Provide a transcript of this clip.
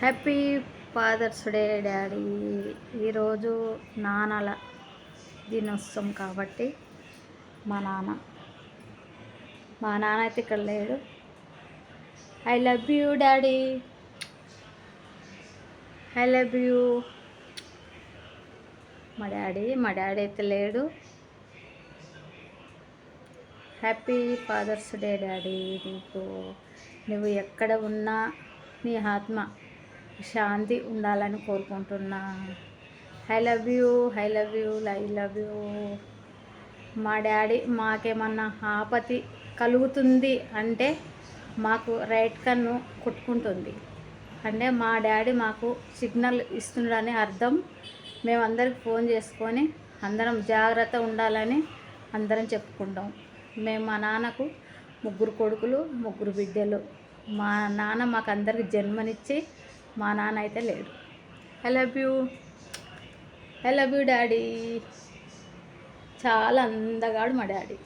Happy father's day daddy. ఈరోజు నాన్నల దినోత్సవం కాబట్టి మా నాన్న అయితే ఇక్కడ లేడు. I love you daddy, I love you. మా డాడీ అయితే లేడు. Happy father's day daddy. నువ్వు ఎక్కడ ఉన్నా నీ ఆత్మ శాంతి ఉండాలని కోరుకుంటున్నా. I love you, I love you, I love you. మా డాడీ మాకేమన్నా ఆపత్తి కలుగుతుంది అంటే మాకు రైట్ కన్ను కొట్టుకుంటుంది అంటే మా డాడీ మాకు సిగ్నల్ ఇస్తున్నాడని అర్థం. మేమందరికి ఫోన్ చేసుకొని అందరం జాగ్రత్త ఉండాలని అందరం చెప్పుకుంటాం. మేము మా నాన్నకు 3 కొడుకులు 3 బిడ్డలు. మా నాన్న మాకు అందరికి జన్మనిచ్చి మా నాన్న అయితే లేడు. I love you, I love you daddy. చాలా అందగాడు మా డాడీ.